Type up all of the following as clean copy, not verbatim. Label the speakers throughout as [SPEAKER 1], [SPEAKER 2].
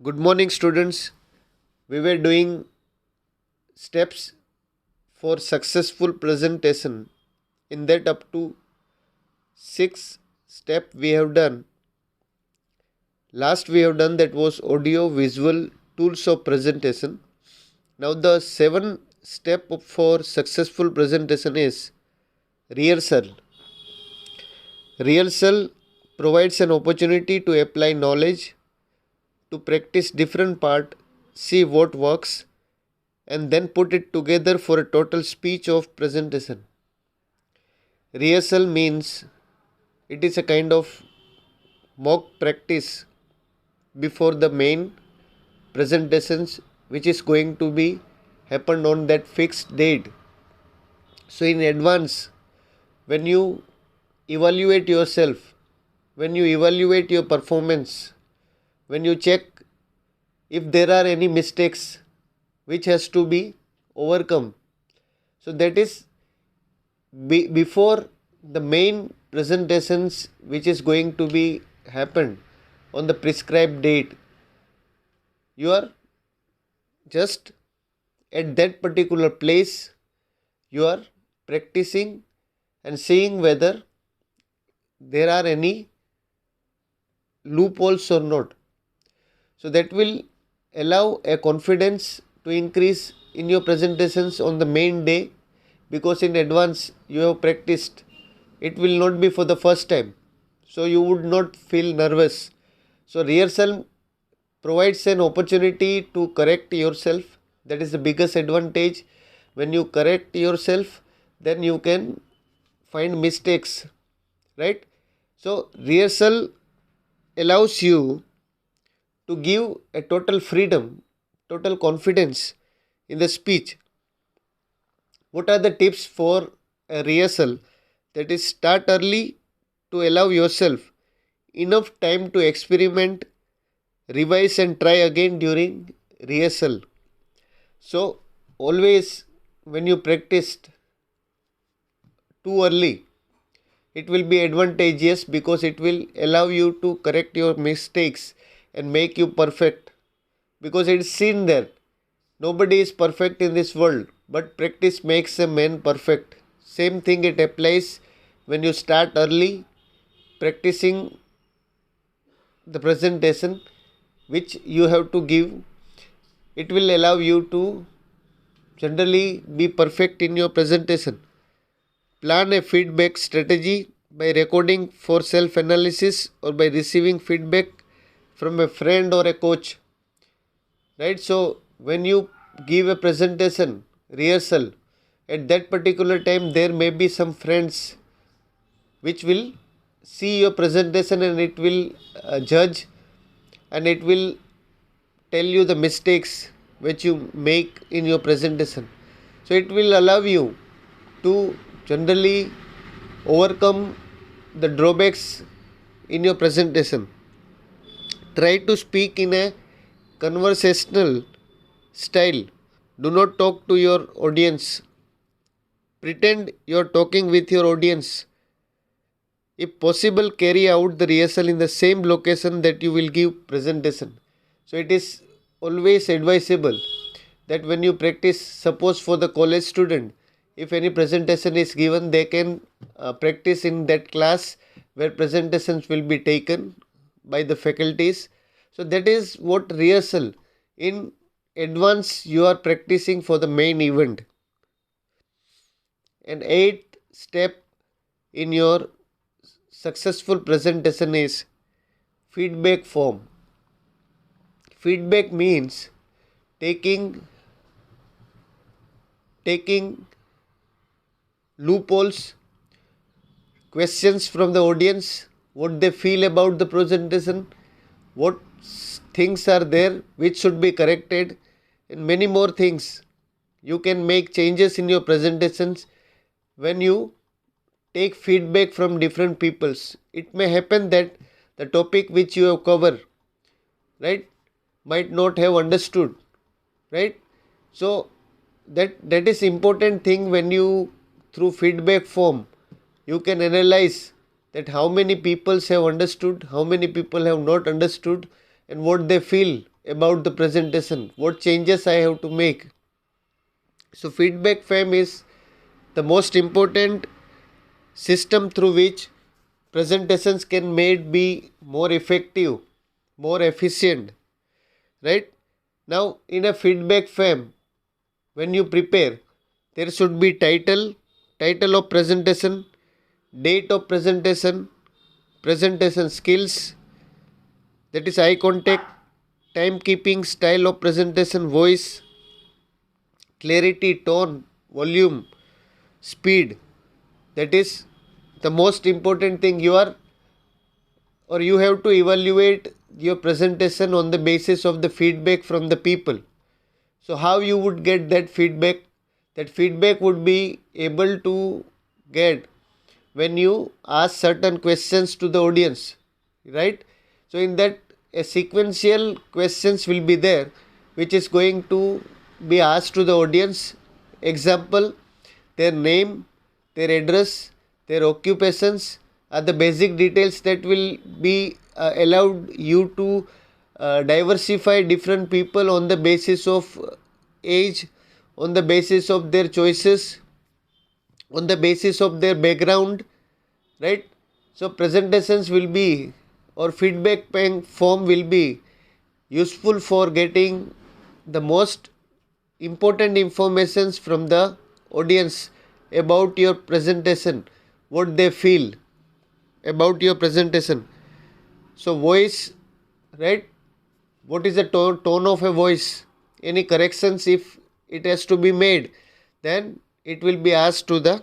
[SPEAKER 1] Good morning, students. We were doing steps for successful presentation. In that, up to six step we have done. Last we have done that was audio visual tools of presentation. Now the seven step for successful presentation is rehearsal. Rehearsal provides an opportunity to apply knowledge, to practice different part, see what works, and then put it together for a total speech of presentation. Rehearsal means it is a kind of mock practice before the main presentations which is going to be happened on that fixed date. So in advance, when you evaluate yourself, when you evaluate your performance, when you check if there are any mistakes which has to be overcome, so that is before the main presentations which is going to be happened on the prescribed date, you are just at that particular place, you are practicing and seeing whether there are any loopholes or not. So that will allow a confidence to increase in your presentations on the main day, because in advance you have practiced. It will not be for the first time, so you would not feel nervous. So rehearsal provides an opportunity to correct yourself. That is the biggest advantage. When you correct yourself, then you can find mistakes, right? So rehearsal allows you to give a total freedom, total confidence in the speech. What are the tips for a rehearsal? That is, start early to allow yourself enough time to experiment, revise, and try again during rehearsal. So, always when you practiced too early, it will be advantageous because it will allow you to correct your mistakes and make you perfect, because it is seen there. Nobody is perfect in this world, but practice makes a man perfect. Same thing it applies when you start early practicing the presentation which you have to give. It will allow you to generally be perfect in your presentation. Plan a feedback strategy by recording for self analysis or by receiving feedback from a friend or a coach. Right? So, when you give a presentation, rehearsal, at that particular time, there may be some friends which will see your presentation and it will judge, and it will tell you the mistakes which you make in your presentation. So it will allow you to generally overcome the drawbacks in your presentation. Try to speak in a conversational style. Do not talk to your audience. Pretend you are talking with your audience. If possible, carry out the rehearsal in the same location that you will give presentation. So it is always advisable that when you practice, suppose for the college student, if any presentation is given, they can practice in that class where presentations will be taken by the faculties. So that is what rehearsal. In advance you are practicing for the main event. And eighth step in your successful presentation is feedback form. Feedback means taking taking loopholes, questions from the audience, what they feel about the presentation, what things are there which should be corrected, and many more things. You can make changes in your presentations when you take feedback from different peoples. It may happen that the topic which you have covered, right, might not have understood, right? So that is important thing. When you through feedback form, you can analyze that how many people have understood, how many people have not understood, and what they feel about the presentation, what changes I have to make. So feedback frame is the most important system through which presentations can made be more effective, more efficient, right? Now in a feedback frame, when you prepare, there should be title of presentation, date of presentation, presentation skills, that is eye contact, timekeeping, style of presentation, voice, clarity, tone, volume, speed. That is the most important thing. You have to evaluate your presentation on the basis of the feedback from the people. So how you would get that feedback? That feedback would be able to get when you ask certain questions to the audience, right? So in that, a sequential questions will be there which is going to be asked to the audience. Example, their name, their address, their occupations are the basic details that will be allowed you to diversify different people on the basis of age, on the basis of their choices, on the basis of their background, right? So presentations will be, or feedback form will be useful for getting the most important informations from the audience about your presentation, what they feel about your presentation. So voice, right? What is the tone of a voice? Any corrections if it has to be made, then it will be asked to the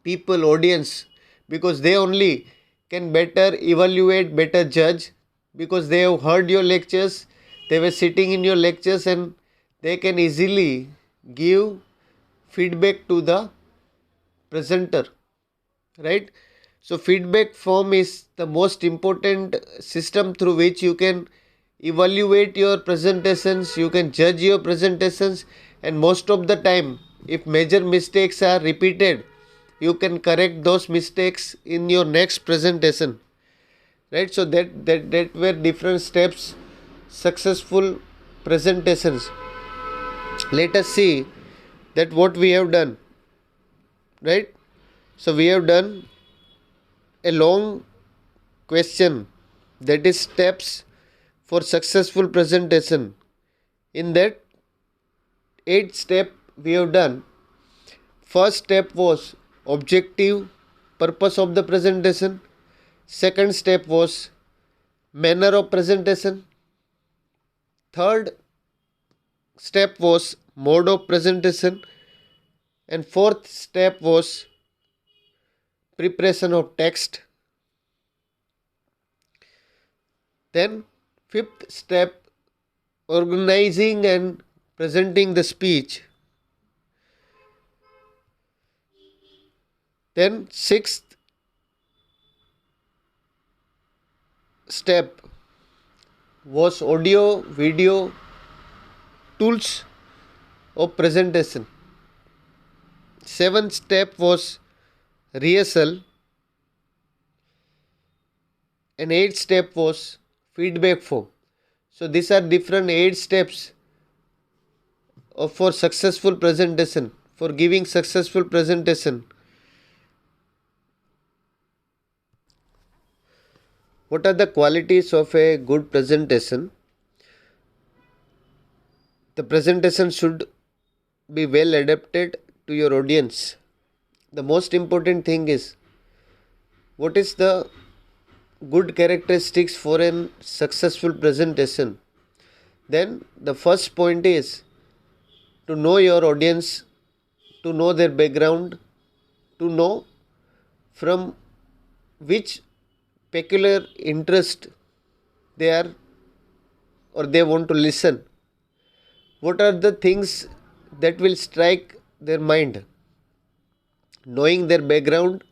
[SPEAKER 1] people, audience, because they only can better evaluate, better judge, because they have heard your lectures, they were sitting in your lectures, and they can easily give feedback to the presenter, right? So feedback form is the most important system through which you can evaluate your presentations, you can judge your presentations, and most of the time, if major mistakes are repeated, you can correct those mistakes in your next presentation, right? So that were different steps, successful presentations. Let us see that what we have done, right? So we have done a long question, that is steps for successful presentation. In that 8 step we have done. First step was objective, purpose of the presentation. Second step was manner of presentation. Third step was mode of presentation. And fourth step was preparation of text. Then fifth step, organizing and presenting the speech. Then sixth step was audio, video, tools of presentation. Seventh step was rehearsal. And eighth step was feedback form. So these are different 8 steps for successful presentation, for giving successful presentation. What are the qualities of a good presentation? The presentation should be well adapted to your audience. The most important thing is, what is the good characteristics for a successful presentation? Then the first point is to know your audience, to know their background, to know from which peculiar interest they are or they want to listen. What are the things that will strike their mind? Knowing their background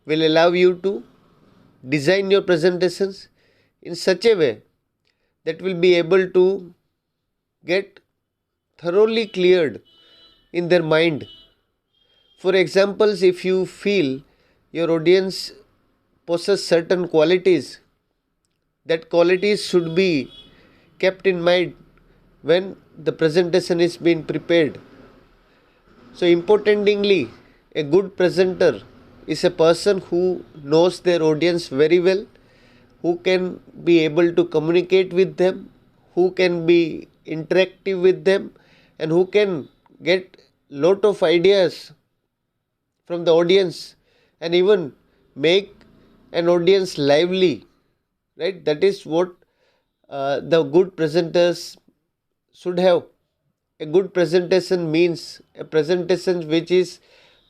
[SPEAKER 1] will allow you to design your presentations in such a way that will be able to get thoroughly cleared in their mind. For examples, if you feel your audience possess certain qualities, that qualities should be kept in mind when the presentation is being prepared. So importantly, a good presenter is a person who knows their audience very well, who can be able to communicate with them, who can be interactive with them, and who can get lot of ideas from the audience and even make an audience lively, right? That is what the good presenters should have. A good presentation means a presentation which is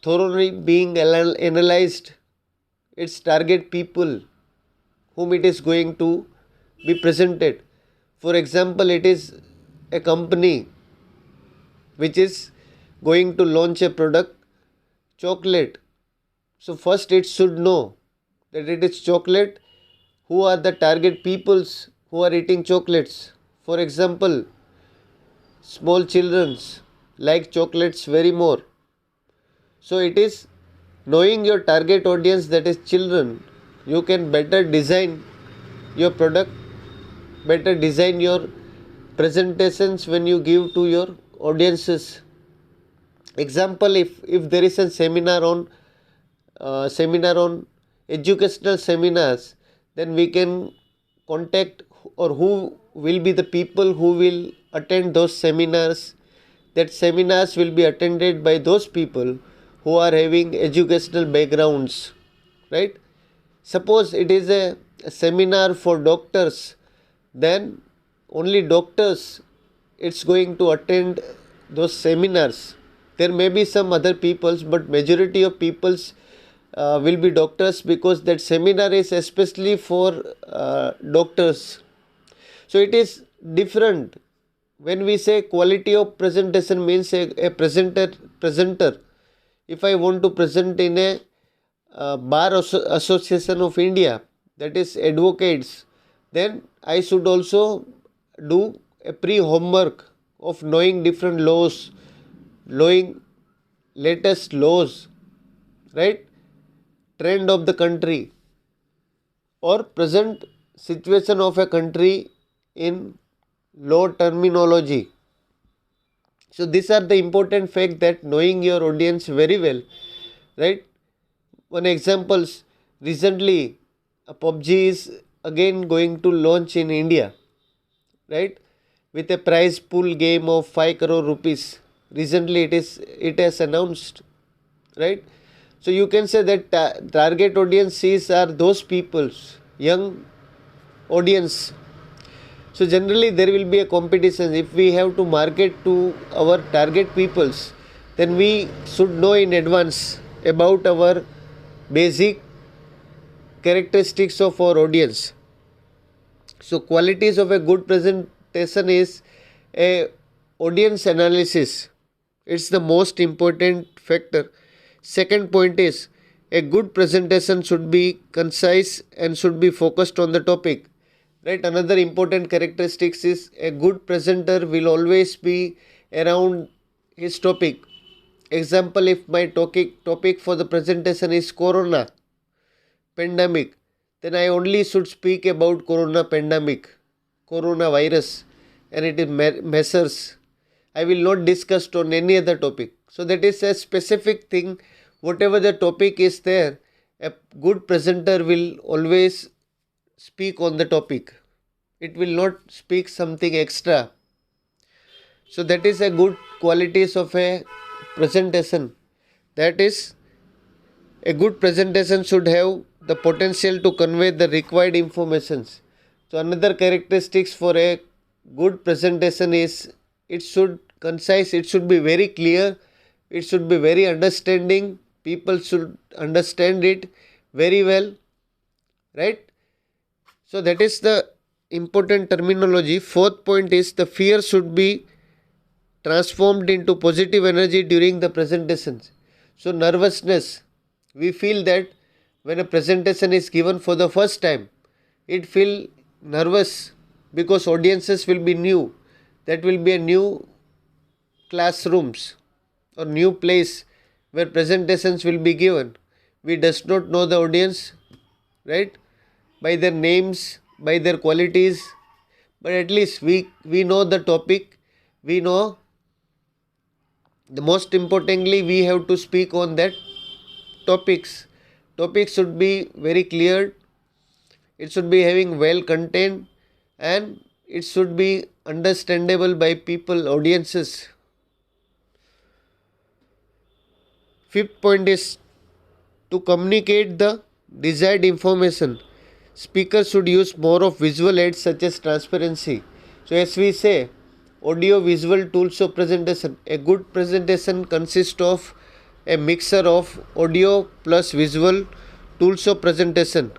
[SPEAKER 1] thoroughly being analyzed, its target people whom it is going to be presented. For example, it is a company which is going to launch a product, chocolate. So first it should know that it is chocolate, who are the target peoples who are eating chocolates. For example, small children like chocolates very more. So it is knowing your target audience, that is children, you can better design your product, better design your presentations when you give to your audiences. Example, if there is a seminar on educational seminars, then we can contact or who will be the people who will attend those seminars. That seminars will be attended by those people who are having educational backgrounds, right? Suppose it is a seminar for doctors, then only doctors it's going to attend those seminars. There may be some other peoples, but majority of peoples will be doctors, because that seminar is especially for doctors. So it is different. When we say quality of presentation means a presenter. If I want to present in a Association of India, that is advocates, then I should also do a pre-homework of knowing different laws, knowing latest laws, right? Trend of the country or present situation of a country in law terminology. So these are the important fact, that knowing your audience very well, right? One examples, recently a PUBG is again going to launch in India, right? With a prize pool game of 5 crore rupees. Recently it has announced, right? So you can say that target audiences are those people's young audience. So generally there will be a competition. If we have to market to our target peoples, then we should know in advance about our basic characteristics of our audience. So qualities of a good presentation is a audience analysis. It's the most important factor. Second point is a good presentation should be concise and should be focused on the topic. Right? Another important characteristics is a good presenter will always be around his topic. Example, if my topic for the presentation is corona pandemic, then I only should speak about corona pandemic, coronavirus, and it is measures. I will not discuss on any other topic. So that is a specific thing. Whatever the topic is there, a good presenter will always speak on the topic. It will not speak something extra. So that is a good qualities of a presentation. That is, a good presentation should have the potential to convey the required informations. So another characteristics for a good presentation is it should concise, it should be very clear, it should be very understanding. People should understand it very well, right? So that is the important terminology. Fourth point is the fear should be transformed into positive energy during the presentations. So nervousness, we feel that when a presentation is given for the first time, it feel nervous because audiences will be new. That will be a new classrooms or new place where presentations will be given. We does not know the audience, right? By their names, by their qualities, but at least we know the topic. We know the most importantly we have to speak on that topics should be very clear. It should be having well content, and it should be understandable by people, audiences. Fifth point is to communicate the desired information. Speakers should use more of visual aids such as transparency. So as we say, audio visual tools of presentation. A good presentation consists of a mixture of audio plus visual tools of presentation.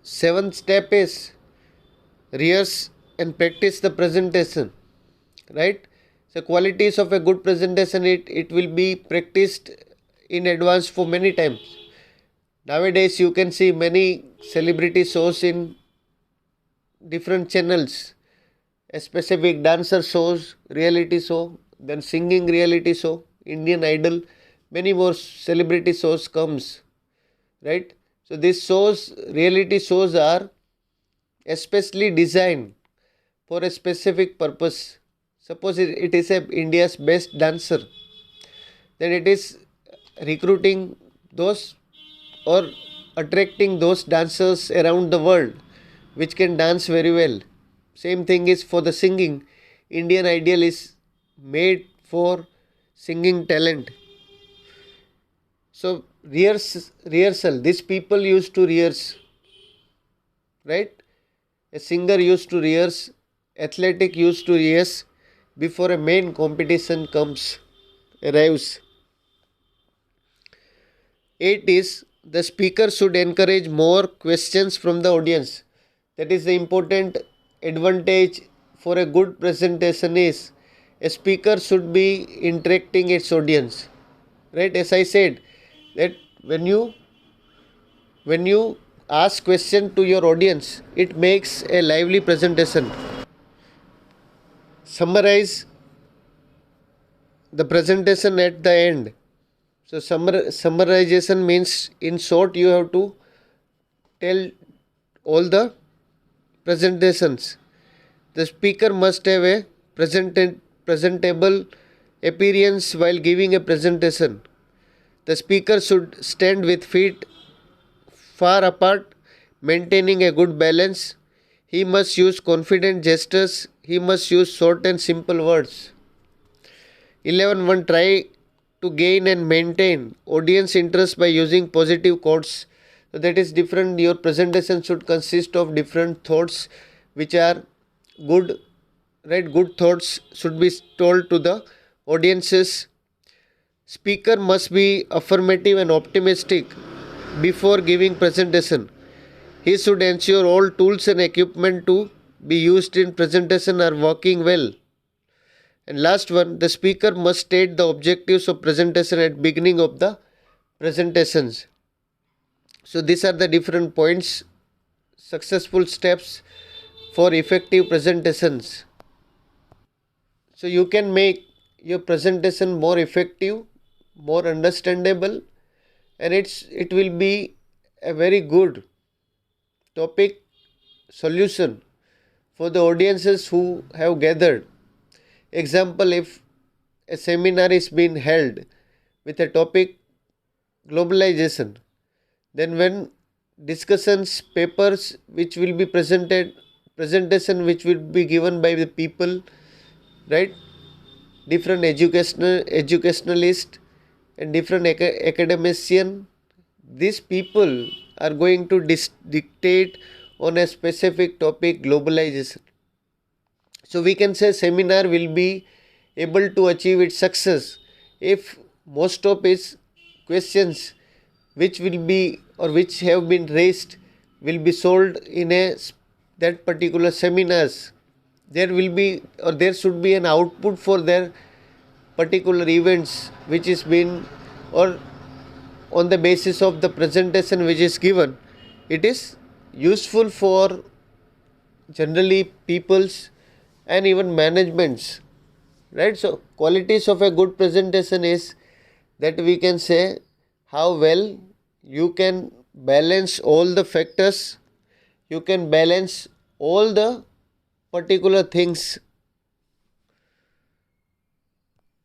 [SPEAKER 1] Seventh step is rehearse and practice the presentation. Right? So qualities of a good presentation, it will be practiced in advance for many times. Nowadays you can see many celebrity shows in different channels, a specific dancer shows, reality show, then singing reality show, Indian Idol, many more celebrity shows comes, right? So these shows, reality shows are especially designed for a specific purpose. Suppose it is a India's best dancer, then it is recruiting those or attracting those dancers around the world which can dance very well. Same thing is for the singing. Indian Idol is made for singing talent. So rehearsal. These people used to rehearse, right? A singer used to rehearse, athletic used to rehearse before a main competition arrives. 8 is the speaker should encourage more questions from the audience. That is the important advantage for a good presentation is a speaker should be interacting its audience. Right? As I said, that when you ask question to your audience, it makes a lively presentation. Summarize the presentation at the end. So summarization means in short you have to tell all the presentations. The speaker must have a presentable appearance while giving a presentation. The speaker should stand with feet far apart, maintaining a good balance. He must use confident gestures. He must use short and simple words. 11. One try to gain and maintain audience interest by using positive quotes. So that is different. Your presentation should consist of different thoughts which are good, right? Good thoughts should be told to the audiences. Speaker must be affirmative and optimistic before giving presentation. He should ensure all tools and equipment to be used in presentation are working well. And last one, the speaker must state the objectives of presentation at beginning of the presentations. So these are the different points, successful steps for effective presentations. So you can make your presentation more effective, more understandable, and it will be a very good topic solution for the audiences who have gathered. Example, if a seminar is being held with a topic globalization, then when discussions papers which will be presentation which will be given by the people, right, different educationalist and different academician, these people are going to dictate on a specific topic, globalization. So we can say seminar will be able to achieve its success if most of its questions which will be or which have been raised will be solved in that particular seminars. There will be or there should be an output for their particular events which is been or on the basis of the presentation which is given. It is useful for generally peoples and even managements, right? So qualities of a good presentation is that we can say how well you can balance all the factors, you can balance all the particular things